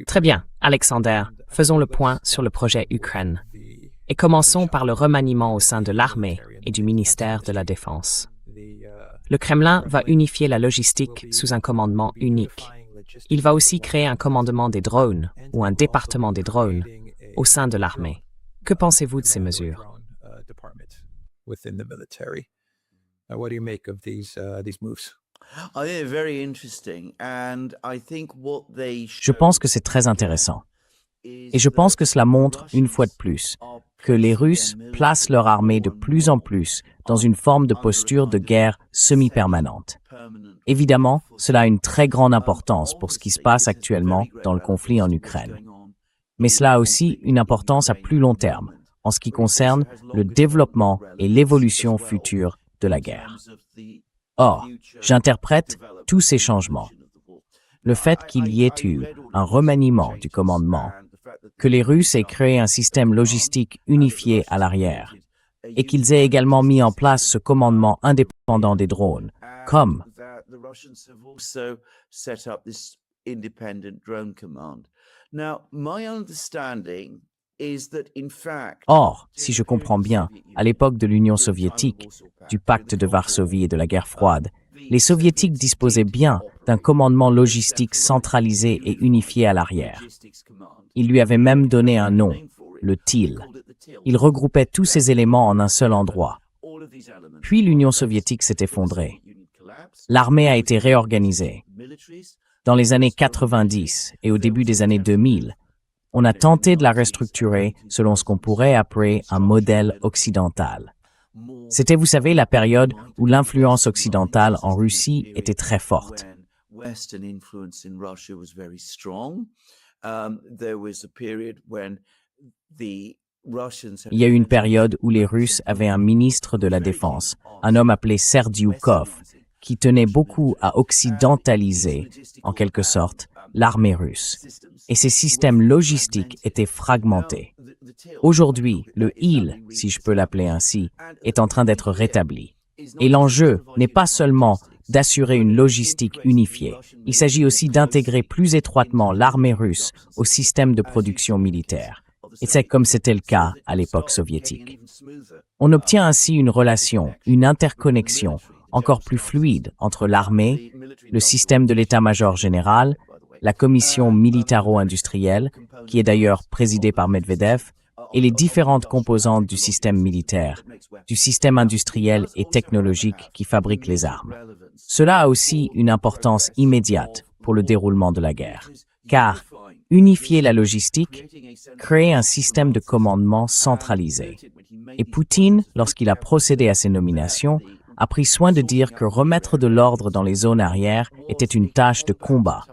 Très bien, Alexander, faisons le point sur le projet Ukraine. Et commençons par le remaniement au sein de l'armée et du ministère de la Défense. Le Kremlin va unifier la logistique sous un commandement unique. Il va aussi créer un commandement des drones ou un département des drones au sein de l'armée. Que pensez-vous de ces mesures? Je pense que c'est très intéressant. Et je pense que cela montre, une fois de plus, que les Russes placent leur armée de plus en plus dans une forme de posture de guerre semi-permanente. Évidemment, cela a une très grande importance pour ce qui se passe actuellement dans le conflit en Ukraine. Mais cela a aussi une importance à plus long terme, en ce qui concerne le développement et l'évolution future de la guerre. Or, j'interprète tous ces changements. Le fait qu'il y ait eu un remaniement du commandement, que les Russes aient créé un système logistique unifié à l'arrière, et qu'ils aient également mis en place ce commandement indépendant des drones, comme Or, si je comprends bien, à l'époque de l'Union soviétique, du pacte de Varsovie et de la guerre froide, les soviétiques disposaient bien d'un commandement logistique centralisé et unifié à l'arrière. Ils lui avaient même donné un nom, le TIL. Il regroupait tous ces éléments en un seul endroit. Puis l'Union soviétique s'est effondrée. L'armée a été réorganisée. Dans les années 90 et au début des années 2000, on a tenté de la restructurer selon ce qu'on pourrait appeler un modèle occidental. C'était, vous savez, la période où l'influence occidentale en Russie était très forte. Il y a eu une période où les Russes avaient un ministre de la Défense, un homme appelé Serdyukov, qui tenait beaucoup à occidentaliser, en quelque sorte, l'armée russe. Et ces systèmes logistiques étaient fragmentés. Aujourd'hui, le IL, si je peux l'appeler ainsi, est en train d'être rétabli. Et l'enjeu n'est pas seulement d'assurer une logistique unifiée, il s'agit aussi d'intégrer plus étroitement l'armée russe au système de production militaire. Et c'est comme c'était le cas à l'époque soviétique. On obtient ainsi une relation, une interconnexion encore plus fluide entre l'armée, le système de l'état-major général, la commission militaro-industrielle, qui est d'ailleurs présidée par Medvedev, et les différentes composantes du système militaire, du système industriel et technologique qui fabrique les armes. Cela a aussi une importance immédiate pour le déroulement de la guerre, car unifier la logistique crée un système de commandement centralisé. Et Poutine, lorsqu'il a procédé à ces nominations, a pris soin de dire que remettre de l'ordre dans les zones arrières était une tâche de combat.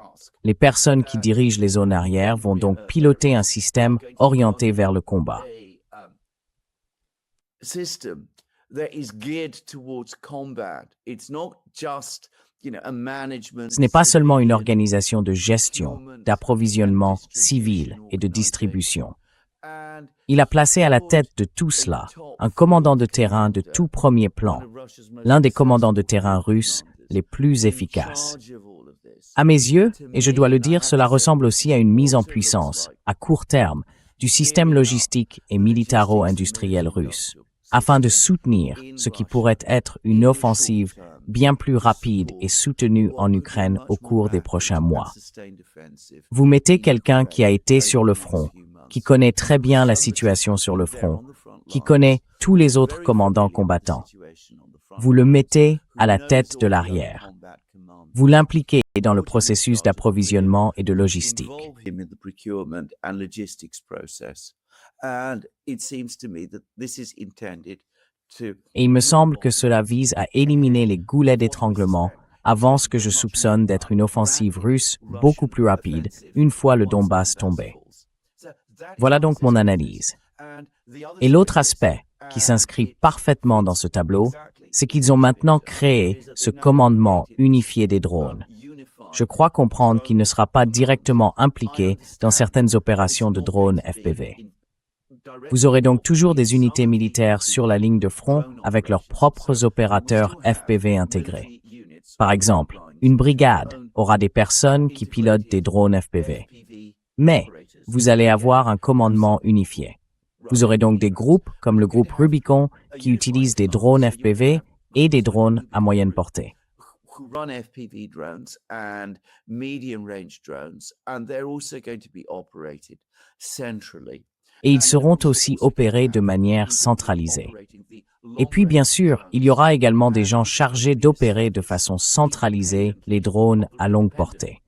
Les personnes qui dirigent les zones arrières vont donc piloter un système orienté vers le combat. Ce n'est pas seulement une organisation de gestion, d'approvisionnement civil et de distribution. Il a placé à la tête de tout cela un commandant de terrain de tout premier plan, l'un des commandants de terrain russes les plus efficaces. À mes yeux, et je dois le dire, cela ressemble aussi à une mise en puissance, à court terme, du système logistique et militaro-industriel russe, afin de soutenir ce qui pourrait être une offensive bien plus rapide et soutenue en Ukraine au cours des prochains mois. Vous mettez quelqu'un qui a été sur le front, qui connaît très bien la situation sur le front, qui connaît tous les autres commandants combattants. Vous le mettez à la tête de l'arrière. Vous l'impliquez dans le processus d'approvisionnement et de logistique. Et il me semble que cela vise à éliminer les goulets d'étranglement avant ce que je soupçonne d'être une offensive russe beaucoup plus rapide une fois le Donbass tombé. Voilà donc mon analyse. Et l'autre aspect, qui s'inscrit parfaitement dans ce tableau, c'est qu'ils ont maintenant créé ce commandement unifié des drones. Je crois comprendre qu'il ne sera pas directement impliqué dans certaines opérations de drones FPV. Vous aurez donc toujours des unités militaires sur la ligne de front avec leurs propres opérateurs FPV intégrés. Par exemple, Une brigade aura des personnes qui pilotent des drones FPV. Mais vous allez avoir un commandement unifié. Vous aurez donc des groupes comme le groupe Rubicon qui utilisent des drones FPV et des drones à moyenne portée. who run FPV drones and medium range drones, and they're also going to be operated centrally. Et ils seront aussi opérés de manière centralisée. Et puis, bien sûr, il y aura également des gens chargés d'opérer de façon centralisée les drones à longue portée.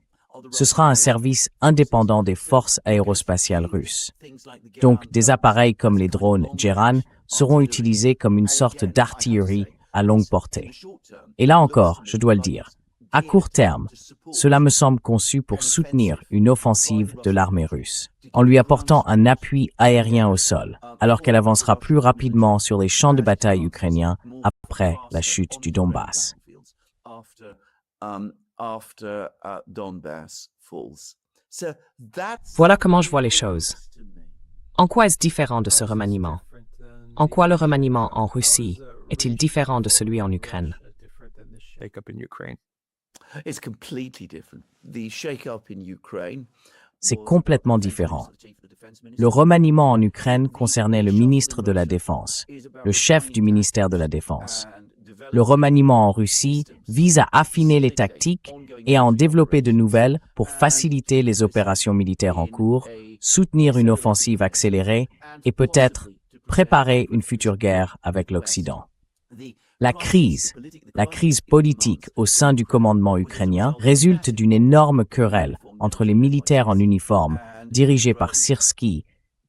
Ce sera un service indépendant des forces aérospatiales russes. Donc, des appareils comme les drones Geran seront utilisés comme une sorte d'artillerie à longue portée. Et là encore, je dois le dire, à court terme, cela me semble conçu pour soutenir une offensive de l'armée russe, en lui apportant un appui aérien au sol, alors qu'elle avancera plus rapidement sur les champs de bataille ukrainiens après la chute du Donbass. Voilà comment je vois les choses. En quoi est-ce différent de ce remaniement? En quoi le remaniement en Russie est-il différent de celui en Ukraine? C'est complètement différent. Le remaniement en Ukraine concernait le ministre de la Défense, le chef du ministère de la Défense. Le remaniement en Russie vise à affiner les tactiques et à en développer de nouvelles pour faciliter les opérations militaires en cours, soutenir une offensive accélérée et peut-être préparer une future guerre avec l'Occident. La crise politique au sein du commandement ukrainien résulte d'une énorme querelle entre les militaires en uniforme, dirigés par Syrski,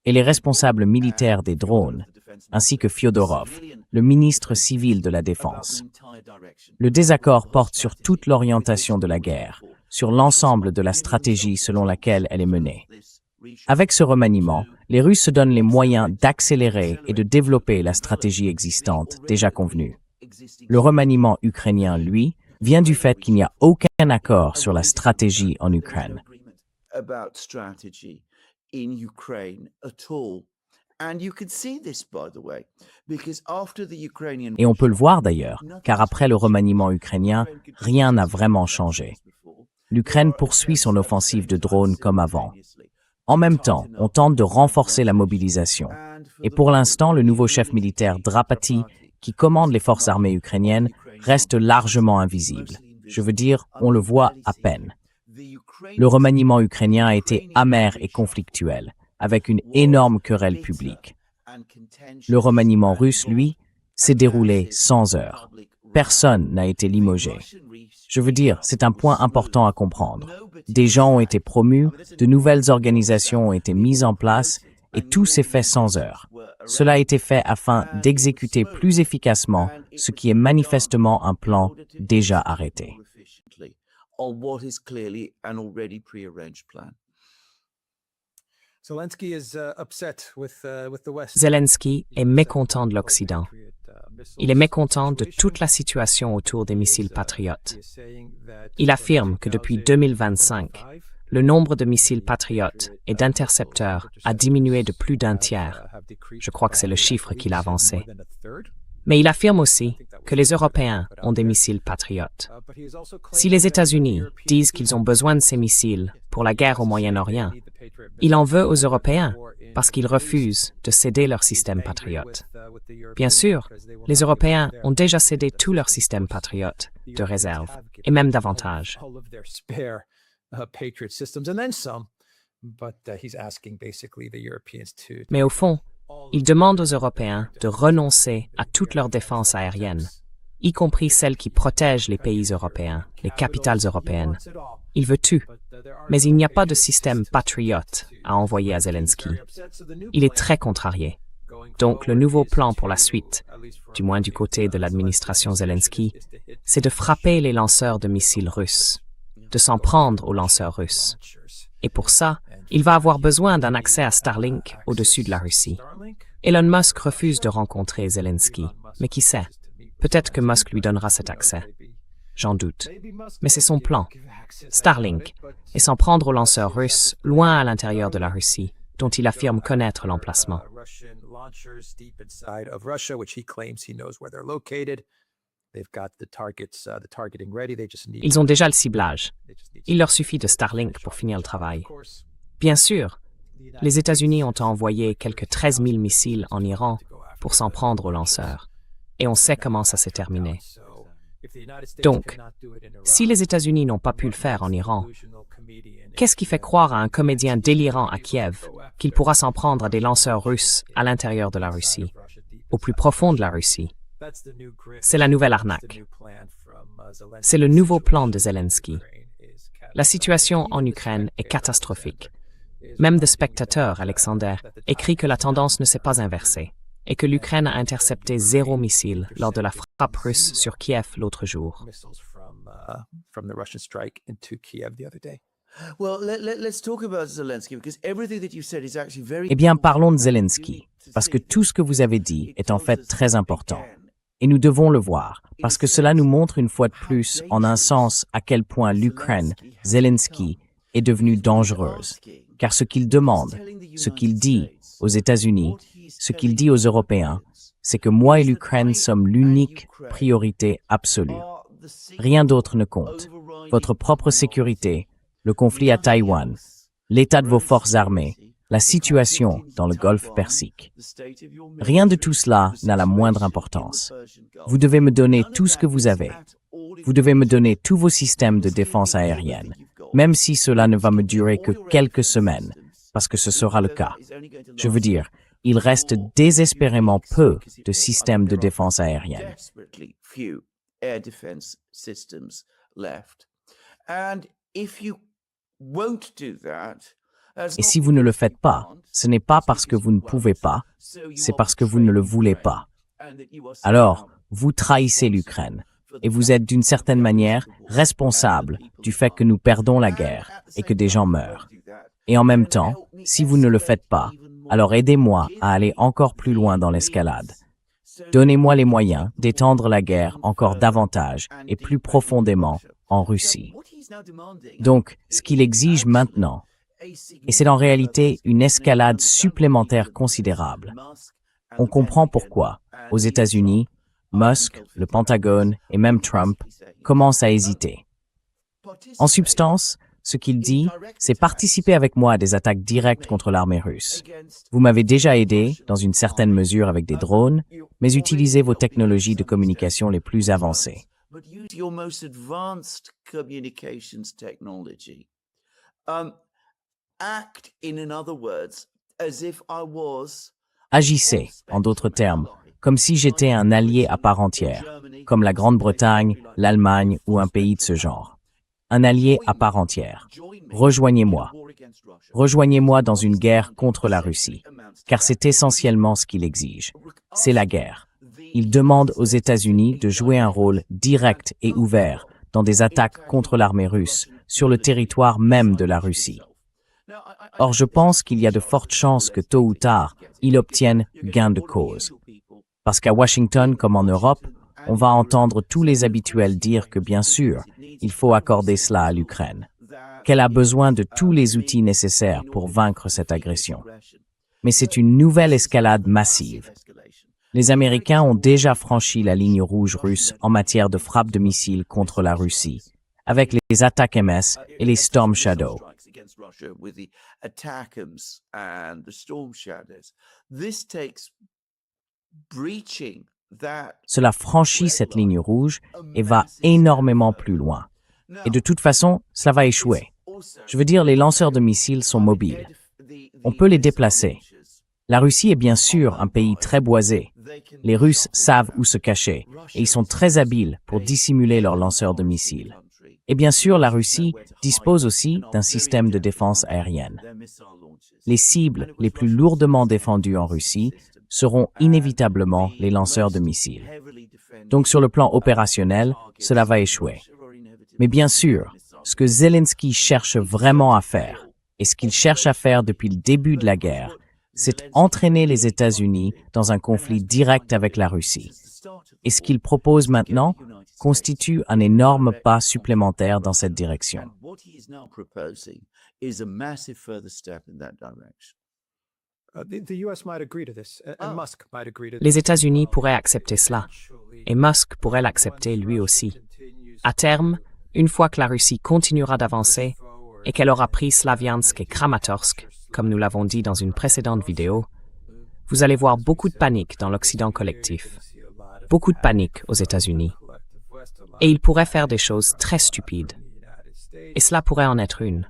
et les responsables militaires des drones, ainsi que Fyodorov, le ministre civil de la Défense. Le désaccord porte sur toute l'orientation de la guerre, sur l'ensemble de la stratégie selon laquelle elle est menée. Avec ce remaniement, les Russes se donnent les moyens d'accélérer et de développer la stratégie existante déjà convenue. Le remaniement ukrainien, lui, vient du fait qu'il n'y a aucun accord sur la stratégie en Ukraine. Et on peut le voir d'ailleurs, car après le remaniement ukrainien, rien n'a vraiment changé. L'Ukraine poursuit son offensive de drones comme avant. En même temps, on tente de renforcer la mobilisation. Et pour l'instant, le nouveau chef militaire Drapati, qui commande les forces armées ukrainiennes, reste largement invisible. Je veux dire, on le voit à peine. Le remaniement ukrainien a été amer et conflictuel, avec une énorme querelle publique. Le remaniement russe, lui, s'est déroulé sans heurts. Personne n'a été limogé. Je veux dire, c'est un point important à comprendre. Des gens ont été promus, de nouvelles organisations ont été mises en place, et tout s'est fait sans heurts. Cela a été fait afin d'exécuter plus efficacement ce qui est manifestement un plan déjà arrêté. Zelensky est mécontent de l'Occident. Il est mécontent de toute la situation autour des missiles Patriot. Il affirme que depuis 2025, le nombre de missiles Patriot et d'intercepteurs a diminué de plus d'un tiers. Je crois que c'est le chiffre qu'il a avancé. Mais il affirme aussi que les Européens ont des missiles Patriot. Si les États-Unis disent qu'ils ont besoin de ces missiles pour la guerre au Moyen-Orient, il en veut aux Européens parce qu'ils refusent de céder leur système Patriot. Bien sûr, les Européens ont déjà cédé tout leur système Patriot de réserve, et même davantage. Mais au fond, il demande aux Européens de renoncer à toute leur défense aérienne, y compris celle qui protège les pays européens, les capitales européennes. Il veut tout, mais il n'y a pas de système patriote à envoyer à Zelensky. Il est très contrarié. Donc le nouveau plan pour la suite, du moins du côté de l'administration Zelensky, c'est de frapper les lanceurs de missiles russes, de s'en prendre aux lanceurs russes. Et pour ça, il va avoir besoin d'un accès à Starlink au-dessus de la Russie. Elon Musk refuse de rencontrer Zelensky, mais qui sait, peut-être que Musk lui donnera cet accès. J'en doute. Mais c'est son plan. Starlink, et s'en prendre aux lanceurs russes loin à l'intérieur de la Russie, dont il affirme connaître l'emplacement. Ils ont déjà le ciblage. Il leur suffit de Starlink pour finir le travail. Bien sûr, les États-Unis ont envoyé quelques 13 000 missiles en Iran pour s'en prendre aux lanceurs. Et on sait comment ça s'est terminé. Donc, si les États-Unis n'ont pas pu le faire en Iran, qu'est-ce qui fait croire à un comédien délirant à Kiev qu'il pourra s'en prendre à des lanceurs russes à l'intérieur de la Russie, au plus profond de la Russie? C'est la nouvelle arnaque. C'est le nouveau plan de Zelensky. La situation en Ukraine est catastrophique. Même The Spectator, Alexander, écrit que la tendance ne s'est pas inversée et que l'Ukraine a intercepté 0 missile lors de la frappe russe sur Kiev l'autre jour. Eh bien, parlons de Zelensky, parce que tout ce que vous avez dit est en fait très important. Et nous devons le voir, parce que cela nous montre une fois de plus, en un sens, à quel point l'Ukraine, Zelensky, est devenue dangereuse. Car ce qu'il demande, ce qu'il dit aux États-Unis, ce qu'il dit aux Européens, c'est que moi et l'Ukraine sommes l'unique priorité absolue. Rien d'autre ne compte. Votre propre sécurité, le conflit à Taïwan, l'état de vos forces armées, la situation dans le Golfe Persique. Rien de tout cela n'a la moindre importance. Vous devez me donner tout ce que vous avez. Vous devez me donner tous vos systèmes de défense aérienne, même si cela ne va me durer que quelques semaines, parce que ce sera le cas. Je veux dire, il reste désespérément peu de systèmes de défense aérienne. Et si vous ne le faites pas, ce n'est pas parce que vous ne pouvez pas, c'est parce que vous ne le voulez pas. Alors, vous trahissez l'Ukraine, et vous êtes d'une certaine manière responsable du fait que nous perdons la guerre et que des gens meurent. Et en même temps, si vous ne le faites pas, alors aidez-moi à aller encore plus loin dans l'escalade. Donnez-moi les moyens d'étendre la guerre encore davantage et plus profondément en Russie. Donc, ce qu'il exige maintenant, et c'est en réalité une escalade supplémentaire considérable. On comprend pourquoi, aux États-Unis, Musk, le Pentagone et même Trump commencent à hésiter. En substance, ce qu'il dit, c'est participer avec moi à des attaques directes contre l'armée russe. Vous m'avez déjà aidé, dans une certaine mesure avec des drones, mais utilisez vos technologies de communication les plus avancées. Agissez, en d'autres termes, comme si j'étais un allié à part entière, comme la Grande-Bretagne, l'Allemagne ou un pays de ce genre. Un allié à part entière. Rejoignez-moi. Rejoignez-moi dans une guerre contre la Russie, car c'est essentiellement ce qu'il exige. C'est la guerre. Il demande aux États-Unis de jouer un rôle direct et ouvert dans des attaques contre l'armée russe, sur le territoire même de la Russie. Or, je pense qu'il y a de fortes chances que tôt ou tard, il obtienne gain de cause. Parce qu'à Washington comme en Europe, on va entendre tous les habituels dire que bien sûr, il faut accorder cela à l'Ukraine, qu'elle a besoin de tous les outils nécessaires pour vaincre cette agression. Mais c'est une nouvelle escalade massive. Les Américains ont déjà franchi la ligne rouge russe en matière de frappe de missiles contre la Russie, avec les attaques MS et les Storm Shadow. Cela franchit cette ligne rouge et va énormément plus loin. Et de toute façon, cela va échouer. Je veux dire, les lanceurs de missiles sont mobiles. On peut les déplacer. La Russie est bien sûr un pays très boisé. Les Russes savent où se cacher et ils sont très habiles pour dissimuler leurs lanceurs de missiles. Et bien sûr, la Russie dispose aussi d'un système de défense aérienne. Les cibles les plus lourdement défendues en Russie seront inévitablement les lanceurs de missiles. Donc sur le plan opérationnel, cela va échouer. Mais bien sûr, ce que Zelensky cherche vraiment à faire, et ce qu'il cherche à faire depuis le début de la guerre, c'est entraîner les États-Unis dans un conflit direct avec la Russie. Et ce qu'il propose maintenant constitue un énorme pas supplémentaire dans cette direction. Les États-Unis pourraient accepter cela, et Musk pourrait l'accepter lui aussi. À terme, une fois que la Russie continuera d'avancer et qu'elle aura pris Slaviansk et Kramatorsk, comme nous l'avons dit dans une précédente vidéo, vous allez voir beaucoup de panique dans l'Occident collectif, beaucoup de panique aux États-Unis. Et ils pourraient faire des choses très stupides. Et cela pourrait en être une.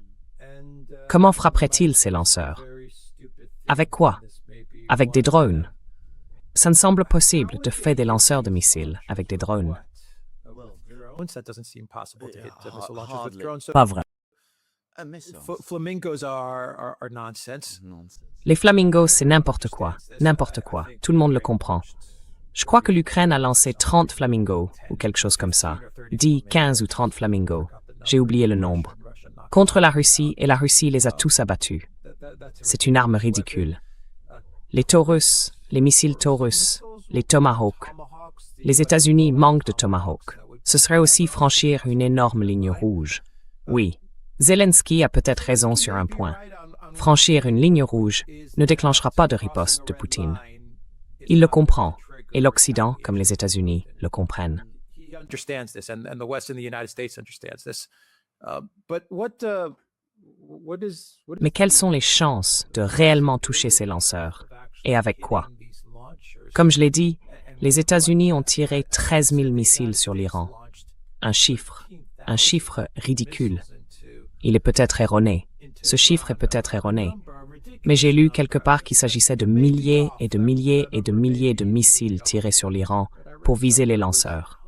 Comment frapperait-il ces lanceurs? Avec quoi? Avec des drones. Ça ne semble possible de faire des lanceurs de missiles avec des drones. Pas vrai. Les flamingos, c'est n'importe quoi. N'importe quoi. Tout le monde le comprend. Je crois que l'Ukraine a lancé 30 flamingos, ou quelque chose comme ça. 10, 15 ou 30 flamingos. J'ai oublié le nombre. Contre la Russie, et la Russie les a tous abattus. C'est une arme ridicule. Les Taurus, les missiles Taurus, les Tomahawk. Les États-Unis manquent de Tomahawk. Ce serait aussi franchir une énorme ligne rouge. Oui, Zelensky a peut-être raison sur un point. Franchir une ligne rouge ne déclenchera pas de riposte de Poutine. Il le comprend, et l'Occident, comme les États-Unis, le comprennent. Mais quelles sont les chances de réellement toucher ces lanceurs? Et avec quoi? Comme je l'ai dit, les États-Unis ont tiré 13 000 missiles sur l'Iran. Un chiffre ridicule. Il est peut-être erroné. Ce chiffre est peut-être erroné. Mais j'ai lu quelque part qu'il s'agissait de milliers et de milliers et de milliers de missiles tirés sur l'Iran pour viser les lanceurs.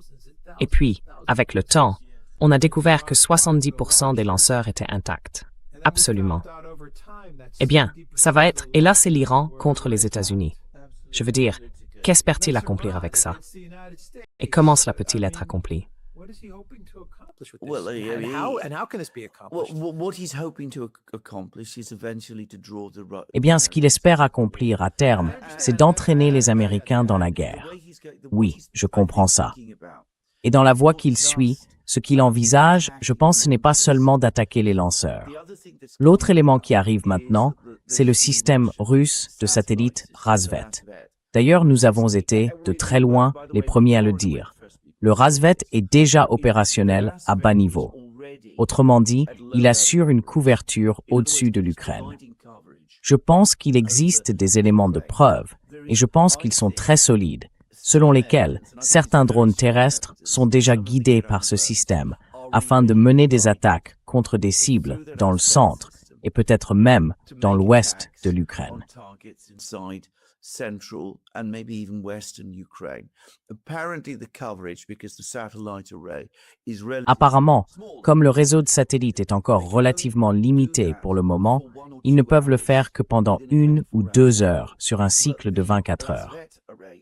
Et puis, avec le temps, on a découvert que 70% des lanceurs étaient intacts. Absolument. Eh bien, ça va être, et là c'est l'Iran contre les États-Unis. Je veux dire, qu'espère-t-il accomplir avec ça? Et comment cela peut-il être accompli? Eh bien, ce qu'il espère accomplir à terme, c'est d'entraîner les Américains dans la guerre. Oui, je comprends ça. Et dans la voie qu'il suit, ce qu'il envisage, je pense, ce n'est pas seulement d'attaquer les lanceurs. L'autre élément qui arrive maintenant, c'est le système russe de satellites Razvet. D'ailleurs, nous avons été, de très loin, les premiers à le dire. Le Razvet est déjà opérationnel à bas niveau. Autrement dit, il assure une couverture au-dessus de l'Ukraine. Je pense qu'il existe des éléments de preuve, et je pense qu'ils sont très solides, selon lesquels certains drones terrestres sont déjà guidés par ce système, afin de mener des attaques contre des cibles dans le centre et peut-être même dans l'ouest de l'Ukraine. Central and maybe even western Ukraine. Apparently the coverage, because the satellite array is Apparemment, comme le réseau de satellites est encore relativement limité pour le moment, ils ne peuvent le faire que pendant 1 ou 2 heures sur un cycle de 24 heures.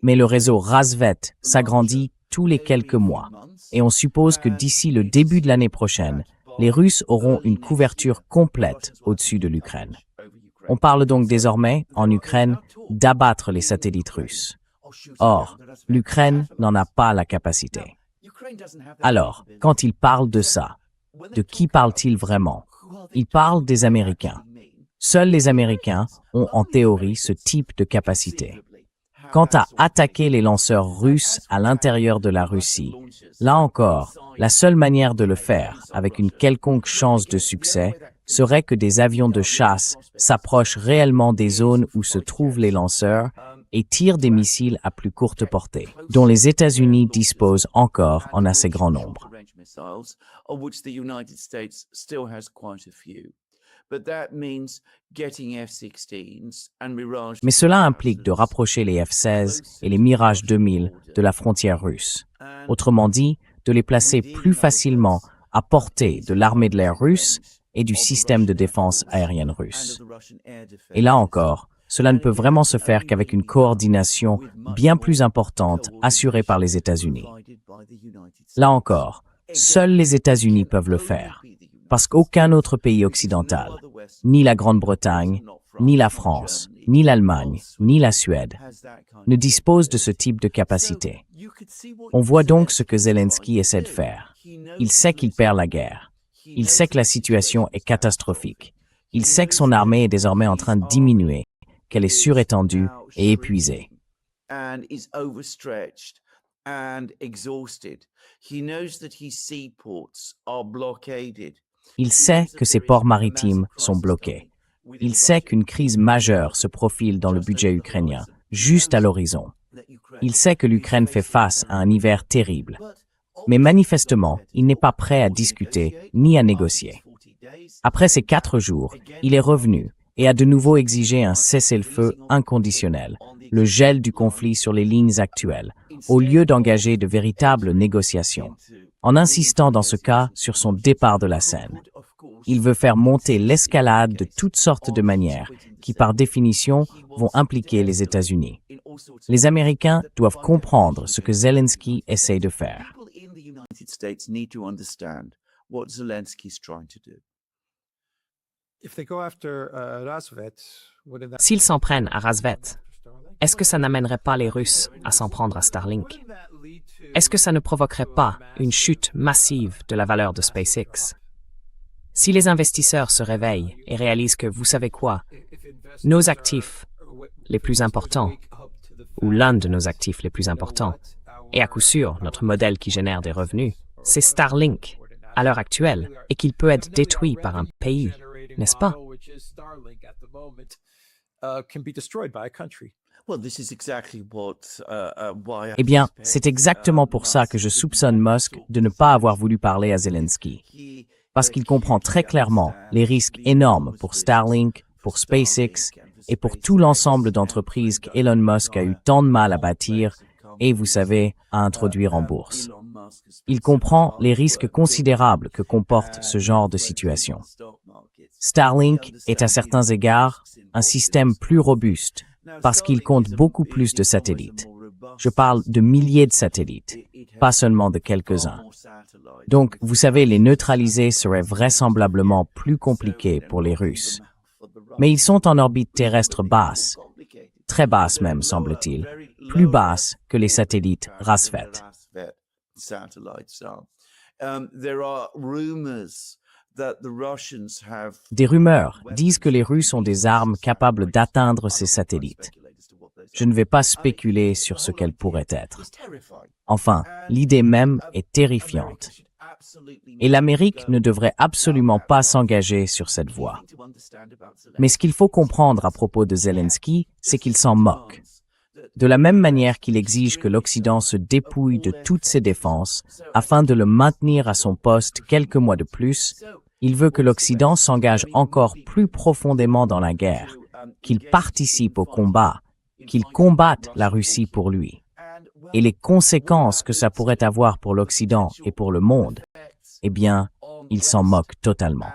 Mais le réseau Razvet s'agrandit tous les quelques mois, et on suppose que d'ici le début de l'année prochaine, les Russes auront une couverture complète au-dessus de l'Ukraine. On parle donc désormais, en Ukraine, d'abattre les satellites russes. Or, l'Ukraine n'en a pas la capacité. Alors, quand il parle de ça, de qui parle-t-il vraiment? Il parle des Américains. Seuls les Américains ont en théorie ce type de capacité. Quant à attaquer les lanceurs russes à l'intérieur de la Russie, là encore, la seule manière de le faire, avec une quelconque chance de succès, serait que des avions de chasse s'approchent réellement des zones où se trouvent les lanceurs et tirent des missiles à plus courte portée, dont les États-Unis disposent encore en assez grand nombre. Mais cela implique de rapprocher les F-16 et les Mirage 2000 de la frontière russe. Autrement dit, de les placer plus facilement à portée de l'armée de l'air russe et du système de défense aérienne russe. Et là encore, cela ne peut vraiment se faire qu'avec une coordination bien plus importante assurée par les États-Unis. Là encore, seuls les États-Unis peuvent le faire, parce qu'aucun autre pays occidental, ni la Grande-Bretagne, ni la France, ni l'Allemagne, ni la Suède, ne dispose de ce type de capacité. On voit donc ce que Zelensky essaie de faire. Il sait qu'il perd la guerre. Il sait que la situation est catastrophique. Il sait que son armée est désormais en train de diminuer qu'elle est surétendue et épuisée. And is overstretched and exhausted. He knows that his seaports are blockaded. Il sait que ses ports maritimes sont bloqués. Il sait qu'une crise majeure se profile dans le budget ukrainien, juste à l'horizon. Il sait que l'Ukraine fait face à un hiver terrible. Mais manifestement, il n'est pas prêt à discuter ni à négocier. Après ces 4 jours, il est revenu et a de nouveau exigé un cessez-le-feu inconditionnel, le gel du conflit sur les lignes actuelles, au lieu d'engager de véritables négociations, en insistant dans ce cas sur son départ de la scène. Il veut faire monter l'escalade de toutes sortes de manières qui, par définition, vont impliquer les États-Unis. Les Américains doivent comprendre ce que Zelensky essaie de faire. S'ils s'en prennent à Razvet, est-ce que ça n'amènerait pas les Russes à s'en prendre à Starlink? Est-ce que ça ne provoquerait pas une chute massive de la valeur de SpaceX? Si les investisseurs se réveillent et réalisent que, vous savez quoi, nos actifs les plus importants, ou l'un de nos actifs les plus importants, et à coup sûr notre modèle qui génère des revenus, c'est Starlink à l'heure actuelle, et qu'il peut être détruit par un pays, n'est-ce pas? Eh bien, c'est exactement pour ça que je soupçonne Musk de ne pas avoir voulu parler à Zelensky. Parce qu'il comprend très clairement les risques énormes pour Starlink, pour SpaceX et pour tout l'ensemble d'entreprises qu'Elon Musk a eu tant de mal à bâtir et, vous savez, à introduire en bourse. Il comprend les risques considérables que comporte ce genre de situation. Starlink est à certains égards un système plus robuste parce qu'il compte beaucoup plus de satellites. Je parle de milliers de satellites, pas seulement de quelques-uns. Donc, vous savez, les neutraliser serait vraisemblablement plus compliqué pour les Russes. Mais ils sont en orbite terrestre basse, très basse même, semble-t-il, plus basse que les satellites Razvet. Des rumeurs disent que les Russes ont des armes capables d'atteindre ces satellites. Je ne vais pas spéculer sur ce qu'elles pourraient être. Enfin, l'idée même est terrifiante. Et l'Amérique ne devrait absolument pas s'engager sur cette voie. Mais ce qu'il faut comprendre à propos de Zelensky, c'est qu'il s'en moque. De la même manière qu'il exige que l'Occident se dépouille de toutes ses défenses afin de le maintenir à son poste quelques mois de plus, il veut que l'Occident s'engage encore plus profondément dans la guerre, qu'il participe au combat, qu'il combatte la Russie pour lui. Et les conséquences que ça pourrait avoir pour l'Occident et pour le monde, eh bien, il s'en moque totalement.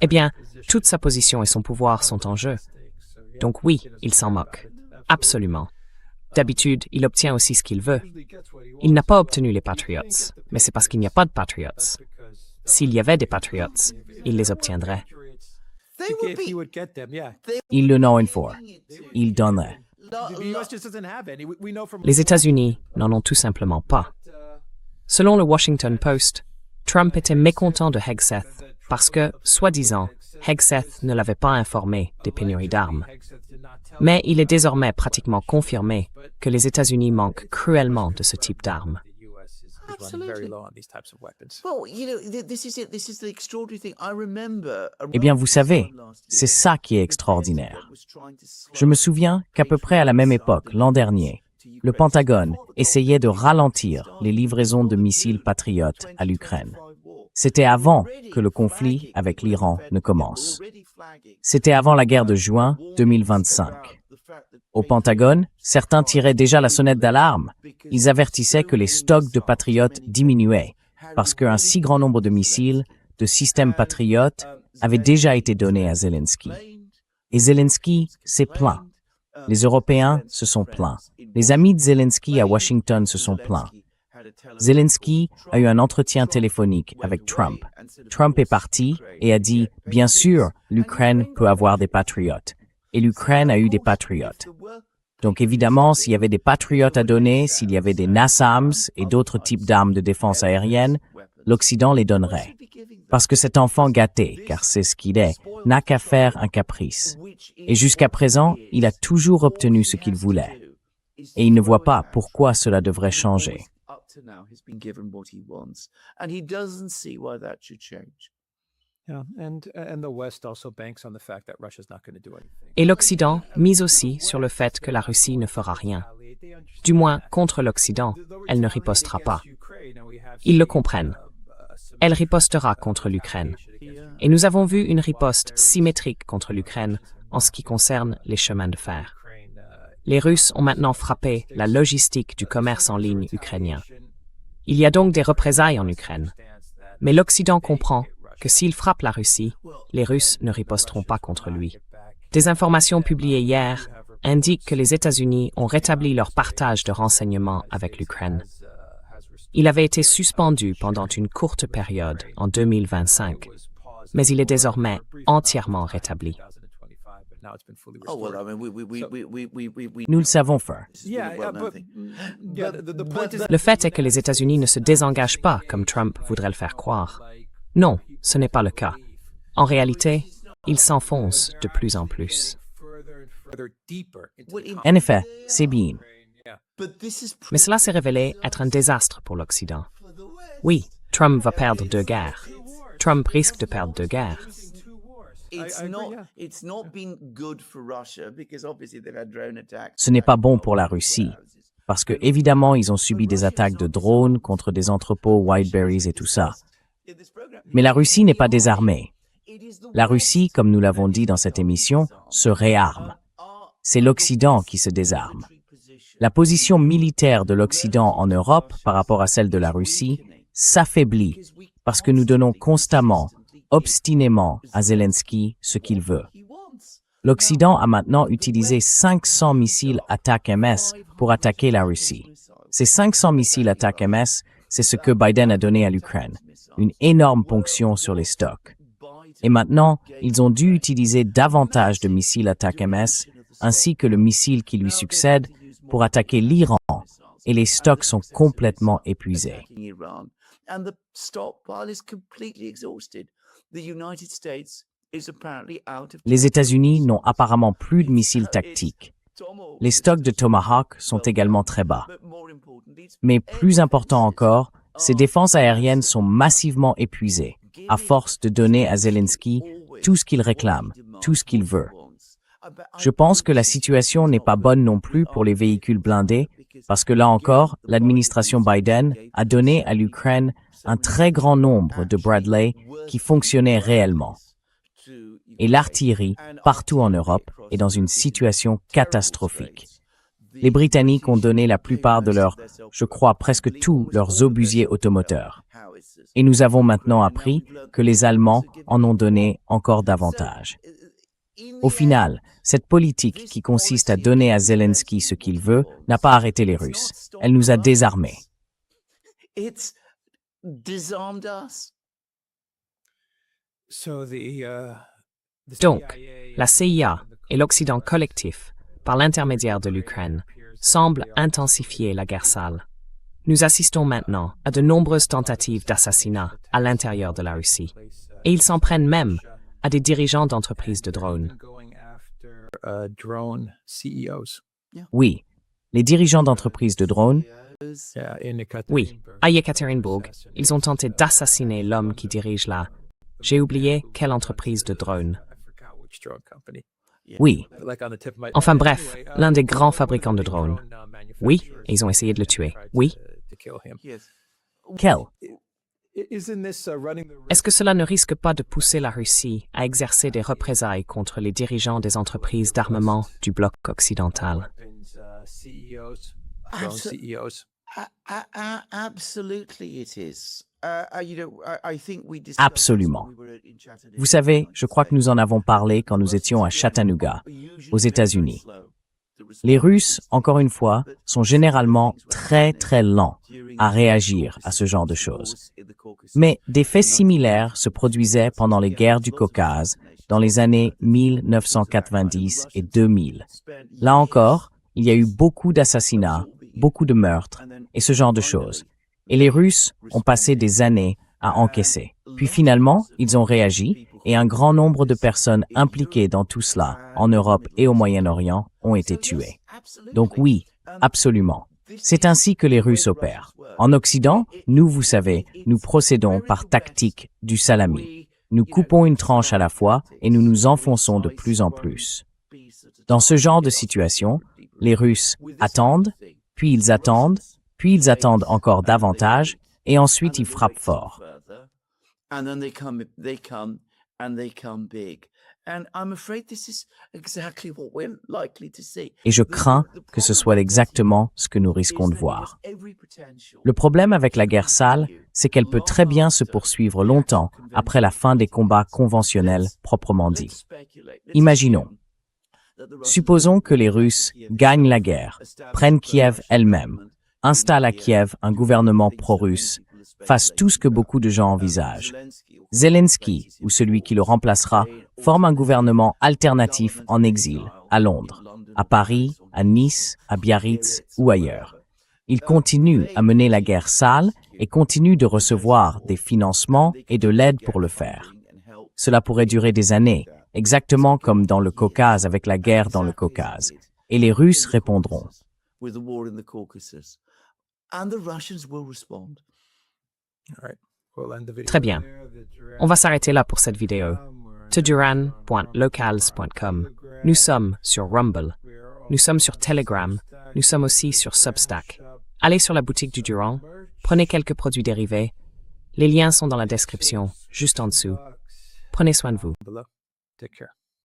Eh bien, toute sa position et son pouvoir sont en jeu. Donc oui, il s'en moque. Absolument. D'habitude, il obtient aussi ce qu'il veut. Il n'a pas obtenu les Patriots, mais c'est parce qu'il n'y a pas de Patriots. S'il y avait des Patriots, il les obtiendrait. Il le know for. Il donnerait. Les États-Unis n'en ont tout simplement pas. Selon le Washington Post, Trump était mécontent de Hegseth parce que, soi-disant, Hegseth ne l'avait pas informé des pénuries d'armes. Mais il est désormais pratiquement confirmé que les États-Unis manquent cruellement de ce type d'armes. Eh bien, vous savez, c'est ça qui est extraordinaire. Je me souviens qu'à peu près à la même époque, l'an dernier, le Pentagone essayait de ralentir les livraisons de missiles patriotes à l'Ukraine. C'était avant que le conflit avec l'Iran ne commence. C'était avant la guerre de juin 2025. Au Pentagone, certains tiraient déjà la sonnette d'alarme. Ils avertissaient que les stocks de patriotes diminuaient parce qu'un si grand nombre de missiles, de systèmes patriotes, avaient déjà été donnés à Zelensky. Et Zelensky s'est plaint. Les Européens se sont plaints. Les amis de Zelensky à Washington se sont plaints. Zelensky a eu un entretien téléphonique avec Trump. Trump est parti et a dit « Bien sûr, l'Ukraine peut avoir des patriotes. » Et l'Ukraine a eu des patriotes. Donc évidemment, s'il y avait des patriotes à donner, s'il y avait des NASAMS et d'autres types d'armes de défense aérienne, l'Occident les donnerait. Parce que cet enfant gâté, car c'est ce qu'il est, n'a qu'à faire un caprice. Et jusqu'à présent, il a toujours obtenu ce qu'il voulait. Et il ne voit pas pourquoi cela devrait changer. Et l'Occident mise aussi sur le fait que la Russie ne fera rien. Du moins, contre l'Occident, elle ne ripostera pas. Ils le comprennent. Elle ripostera contre l'Ukraine. Et nous avons vu une riposte symétrique contre l'Ukraine en ce qui concerne les chemins de fer. Les Russes ont maintenant frappé la logistique du commerce en ligne ukrainien. Il y a donc des représailles en Ukraine. Mais l'Occident comprend que s'il frappe la Russie, les Russes ne riposteront pas contre lui. Des informations publiées hier indiquent que les États-Unis ont rétabli leur partage de renseignements avec l'Ukraine. Il avait été suspendu pendant une courte période en 2025, mais il est désormais entièrement rétabli. Nous le savons, Fur. Le fait est que les États-Unis ne se désengagent pas comme Trump voudrait le faire croire. Non, ce n'est pas le cas. En réalité, ils s'enfoncent de plus en plus. En effet, c'est bien. Mais cela s'est révélé être un désastre pour l'Occident. Oui, Trump va perdre 2 guerres. Trump risque de perdre 2 guerres. Ce n'est pas bon pour la Russie, parce que évidemment, ils ont subi des attaques de drones contre des entrepôts Whiteberries et tout ça. Mais la Russie n'est pas désarmée. La Russie, comme nous l'avons dit dans cette émission, se réarme. C'est l'Occident qui se désarme. La position militaire de l'Occident en Europe par rapport à celle de la Russie s'affaiblit parce que nous donnons constamment, obstinément à Zelensky ce qu'il veut. L'Occident a maintenant utilisé 500 missiles ATACMS pour attaquer la Russie. Ces 500 missiles ATACMS, c'est ce que Biden a donné à l'Ukraine, une énorme ponction sur les stocks. Et maintenant, ils ont dû utiliser davantage de missiles ATACMS ainsi que le missile qui lui succède pour attaquer l'Iran, et les stocks sont complètement épuisés. Les États-Unis n'ont apparemment plus de missiles tactiques. Les stocks de Tomahawk sont également très bas. Mais plus important encore, ces défenses aériennes sont massivement épuisées, à force de donner à Zelensky tout ce qu'il réclame, tout ce qu'il veut. Je pense que la situation n'est pas bonne non plus pour les véhicules blindés, parce que là encore, l'administration Biden a donné à l'Ukraine un très grand nombre de Bradley qui fonctionnaient réellement. Et l'artillerie, partout en Europe, est dans une situation catastrophique. Les Britanniques ont donné la plupart de leurs, je crois presque tous leurs obusiers automoteurs. Et nous avons maintenant appris que les Allemands en ont donné encore davantage. Au final, cette politique qui consiste à donner à Zelensky ce qu'il veut n'a pas arrêté les Russes. Elle nous a désarmés. Donc, la CIA et l'Occident collectif, par l'intermédiaire de l'Ukraine, semblent intensifier la guerre sale. Nous assistons maintenant à de nombreuses tentatives d'assassinat à l'intérieur de la Russie. Et ils s'en prennent même à des dirigeants d'entreprises de drones. Oui, les dirigeants d'entreprises de drones. Oui, à Yekaterinbourg, ils ont tenté d'assassiner l'homme qui dirige la... J'ai oublié quelle entreprise de drones. Oui. Enfin bref, l'un des grands fabricants de drones. Oui, et ils ont essayé de le tuer. Oui. Quel? Est-ce que cela ne risque pas de pousser la Russie à exercer des représailles contre les dirigeants des entreprises d'armement du bloc occidental? Absolument. Vous savez, je crois que nous en avons parlé quand nous étions à Chattanooga, aux États-Unis. Les Russes, encore une fois, sont généralement très très lents à réagir à ce genre de choses. Mais des faits similaires se produisaient pendant les guerres du Caucase dans les années 1990 et 2000. Là encore, il y a eu beaucoup d'assassinats, beaucoup de meurtres et ce genre de choses. Et les Russes ont passé des années à encaisser. Puis finalement, ils ont réagi et un grand nombre de personnes impliquées dans tout cela, en Europe et au Moyen-Orient, ont été tuées. Donc oui, absolument. C'est ainsi que les Russes opèrent. En Occident, nous, vous savez, nous procédons par tactique du salami. Nous coupons une tranche à la fois et nous nous enfonçons de plus en plus. Dans ce genre de situation, les Russes attendent, puis ils attendent, puis ils attendent encore davantage, et ensuite ils frappent fort. Et je crains que ce soit exactement ce que nous risquons de voir. Le problème avec la guerre sale, c'est qu'elle peut très bien se poursuivre longtemps après la fin des combats conventionnels proprement dits. Imaginons. Supposons que les Russes gagnent la guerre, prennent Kiev elle-même, installent à Kiev un gouvernement pro-russe, fassent tout ce que beaucoup de gens envisagent. Zelensky, ou celui qui le remplacera, forme un gouvernement alternatif en exil, à Londres, à Paris, à Nice, à Biarritz ou ailleurs. Il continue à mener la guerre sale et continue de recevoir des financements et de l'aide pour le faire. Cela pourrait durer des années, exactement comme dans le Caucase avec la guerre dans le Caucase. Et les Russes répondront. Très bien. On va s'arrêter là pour cette vidéo. teduran.locals.com. Nous sommes sur Rumble. Nous sommes sur Telegram. Nous sommes aussi sur Substack. Allez sur la boutique du Durand. Prenez quelques produits dérivés. Les liens sont dans la description, juste en dessous. Prenez soin de vous. Take care.